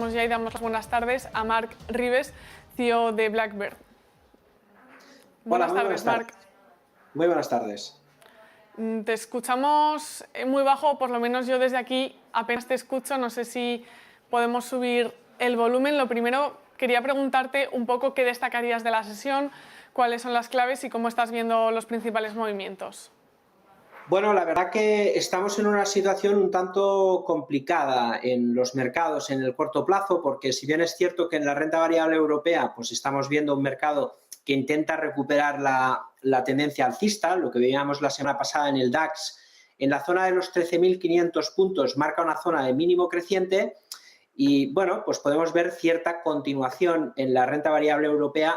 saludamos ya y damos las buenas tardes a Marc Ribes, CEO de Blackbird. Buenas tardes, Marc. Muy buenas tardes. Te escuchamos muy bajo, por lo menos yo desde aquí apenas te escucho. No sé si podemos subir el volumen. Lo primero, quería preguntarte un poco qué destacarías de la sesión, cuáles son las claves y cómo estás viendo los principales movimientos. Bueno, la verdad que estamos en una situación un tanto complicada en los mercados en el corto plazo, porque si bien es cierto que en la renta variable europea pues estamos viendo un mercado que intenta recuperar la tendencia alcista, lo que veíamos la semana pasada en el DAX, en la zona de los 13.500 puntos marca una zona de mínimo creciente y, bueno, pues podemos ver cierta continuación en la renta variable europea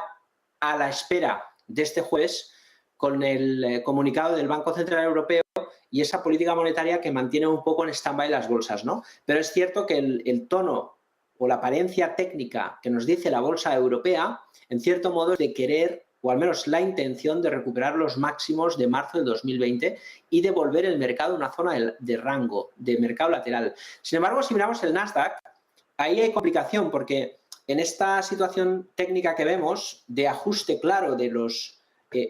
a la espera de este jueves con el comunicado del Banco Central Europeo y esa política monetaria que mantiene un poco en stand-by las bolsas, ¿no? Pero es cierto que el tono o la apariencia técnica que nos dice la bolsa europea, en cierto modo, es de querer, o al menos la intención de recuperar los máximos de marzo del 2020 y de volver el mercado a una zona de rango, de mercado lateral. Sin embargo, si miramos el Nasdaq, ahí hay complicación porque en esta situación técnica que vemos de ajuste claro de los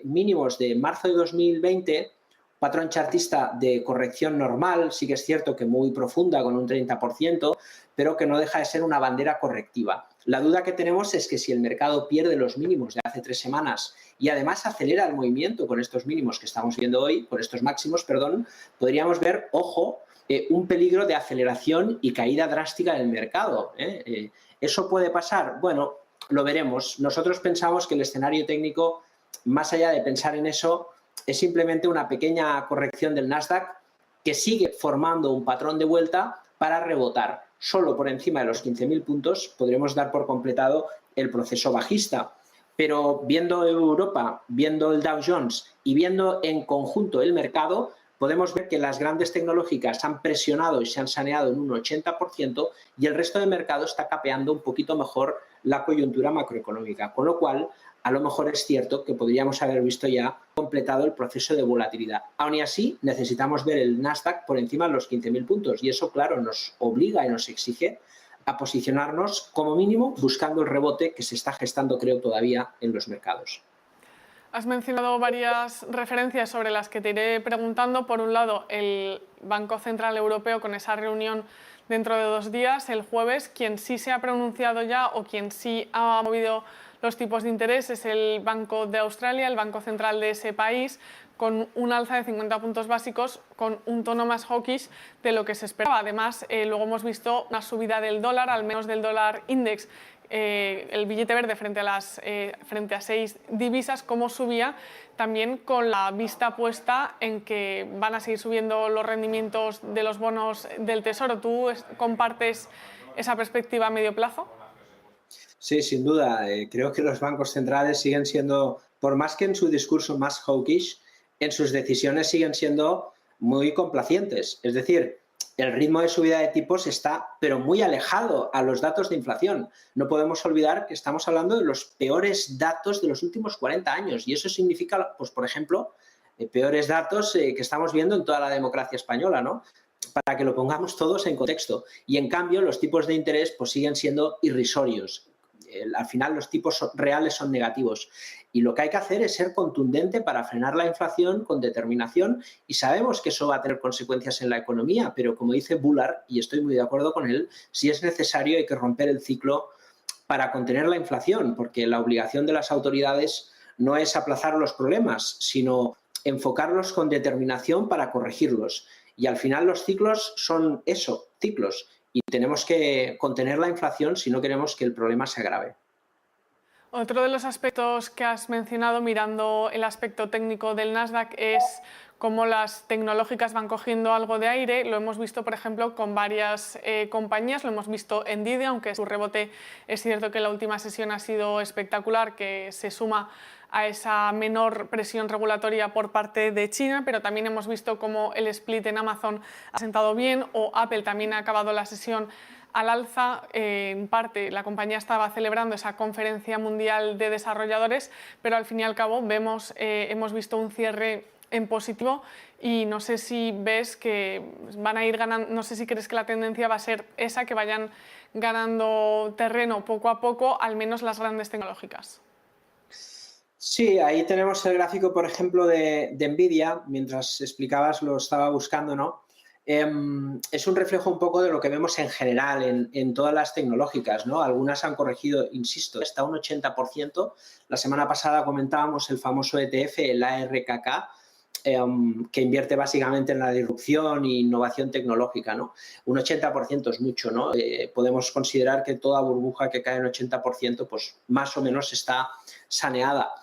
mínimos de marzo de 2020, patrón chartista de corrección normal, sí que es cierto que muy profunda, con un 30%, pero que no deja de ser una bandera correctiva. La duda que tenemos es que si el mercado pierde los mínimos de hace 3 semanas y además acelera el movimiento con estos mínimos que estamos viendo hoy, con estos máximos, perdón, podríamos ver, ojo, un peligro de aceleración y caída drástica del mercado. ¿Eso puede pasar? Bueno, lo veremos. Nosotros pensamos que el escenario técnico, más allá de pensar en eso, es simplemente una pequeña corrección del Nasdaq que sigue formando un patrón de vuelta para rebotar. Solo por encima de los 15.000 puntos podremos dar por completado el proceso bajista. Pero viendo Europa, viendo el Dow Jones y viendo en conjunto el mercado, podemos ver que las grandes tecnológicas han presionado y se han saneado en un 80% y el resto del mercado está capeando un poquito mejor la coyuntura macroeconómica. Con lo cual, a lo mejor es cierto que podríamos haber visto ya completado el proceso de volatilidad. Aún y así, necesitamos ver el Nasdaq por encima de los 15.000 puntos y eso, claro, nos obliga y nos exige a posicionarnos como mínimo buscando el rebote que se está gestando, creo, todavía en los mercados. Has mencionado varias referencias sobre las que te iré preguntando. Por un lado, el Banco Central Europeo con esa reunión dentro de 2 días, el jueves. Quien sí se ha pronunciado ya o quien sí ha movido los tipos de interés es el Banco de Australia, el Banco Central de ese país, con un alza de 50 puntos básicos, con un tono más hawkish de lo que se esperaba. Además, luego hemos visto una subida del dólar, al menos del dólar index, el billete verde frente a 6 divisas, cómo subía, también con la vista puesta en que van a seguir subiendo los rendimientos de los bonos del Tesoro. ¿Tú compartes esa perspectiva a medio plazo? Sí, sin duda. Creo que los bancos centrales siguen siendo, por más que en su discurso más hawkish, en sus decisiones siguen siendo muy complacientes. Es decir, el ritmo de subida de tipos está, pero muy alejado a los datos de inflación. No podemos olvidar que estamos hablando de los peores datos de los últimos 40 años y eso significa, pues, por ejemplo, peores datos que estamos viendo en toda la democracia española, ¿no? Para que lo pongamos todos en contexto. Y en cambio, los tipos de interés pues siguen siendo irrisorios. Al final los tipos reales son negativos y lo que hay que hacer es ser contundente para frenar la inflación con determinación y sabemos que eso va a tener consecuencias en la economía, pero como dice Bullard, y estoy muy de acuerdo con él, si es necesario hay que romper el ciclo para contener la inflación, porque la obligación de las autoridades no es aplazar los problemas, sino enfocarlos con determinación para corregirlos. Y al final los ciclos son eso, ciclos. Y tenemos que contener la inflación si no queremos que el problema se agrave. Otro de los aspectos que has mencionado mirando el aspecto técnico del Nasdaq es cómo las tecnológicas van cogiendo algo de aire. Lo hemos visto, por ejemplo, con varias compañías. Lo hemos visto en Nvidia, aunque su rebote es cierto que la última sesión ha sido espectacular, que se suma a esa menor presión regulatoria por parte de China, pero también hemos visto cómo el split en Amazon ha sentado bien, o Apple también ha acabado la sesión al alza. En parte la compañía estaba celebrando esa conferencia mundial de desarrolladores, pero al fin y al cabo hemos visto un cierre en positivo y no sé si ves que van a ir ganando, no sé si crees que la tendencia va a ser esa, que vayan ganando terreno poco a poco, al menos las grandes tecnológicas. Sí, ahí tenemos el gráfico, por ejemplo, de Nvidia. Mientras explicabas, lo estaba buscando, ¿no? Es un reflejo un poco de lo que vemos en general en todas las tecnológicas, ¿no? Algunas han corregido, insisto, hasta un 80%. La semana pasada comentábamos el famoso ETF, el ARKK, que invierte básicamente en la disrupción e innovación tecnológica, ¿no? Un 80% es mucho, ¿no? Podemos considerar que toda burbuja que cae en 80%, pues más o menos está saneada.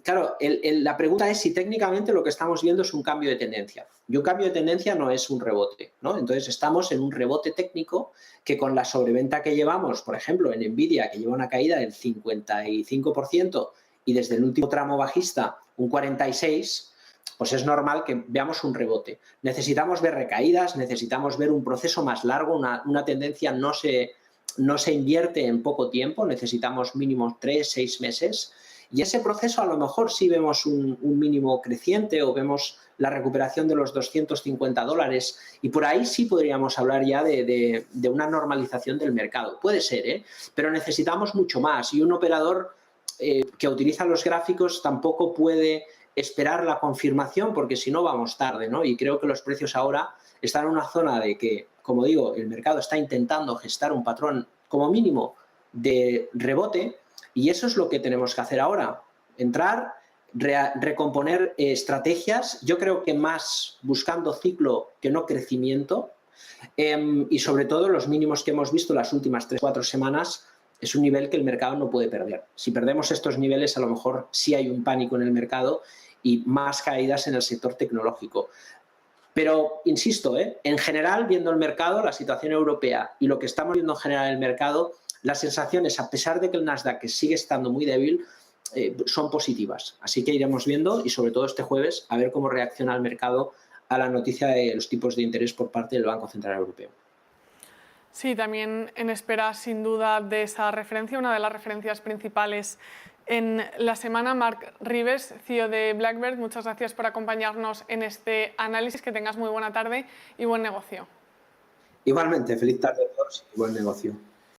Claro, la pregunta es si técnicamente lo que estamos viendo es un cambio de tendencia. Y un cambio de tendencia no es un rebote, ¿no? Entonces estamos en un rebote técnico que con la sobreventa que llevamos, por ejemplo, en Nvidia, que lleva una caída del 55% y desde el último tramo bajista un 46%, pues es normal que veamos un rebote. Necesitamos ver recaídas, necesitamos ver un proceso más largo, una tendencia no se invierte en poco tiempo, necesitamos mínimo 3-6 meses. Y ese proceso a lo mejor sí vemos un mínimo creciente o vemos la recuperación de los $250 y por ahí sí podríamos hablar ya de una normalización del mercado. Puede ser, ¿eh? Pero necesitamos mucho más y un operador que utiliza los gráficos tampoco puede esperar la confirmación porque si no vamos tarde, ¿no? Y creo que los precios ahora están en una zona de que, como digo, el mercado está intentando gestar un patrón como mínimo de rebote y eso es lo que tenemos que hacer ahora, entrar, recomponer estrategias, yo creo que más buscando ciclo que no crecimiento y sobre todo los mínimos que hemos visto las últimas 3-4 semanas es un nivel que el mercado no puede perder. Si perdemos estos niveles a lo mejor sí hay un pánico en el mercado y más caídas en el sector tecnológico. Pero, insisto, en general, viendo el mercado, la situación europea y lo que estamos viendo en general en el mercado, las sensaciones, a pesar de que el Nasdaq sigue estando muy débil, son positivas. Así que iremos viendo y sobre todo este jueves a ver cómo reacciona el mercado a la noticia de los tipos de interés por parte del Banco Central Europeo. Sí, también en espera sin duda de esa referencia, una de las referencias principales en la semana. Mark Rivers, CEO de Blackbird, muchas gracias por acompañarnos en este análisis. Que tengas muy buena tarde y buen negocio. Igualmente, feliz tarde a todos y buen negocio.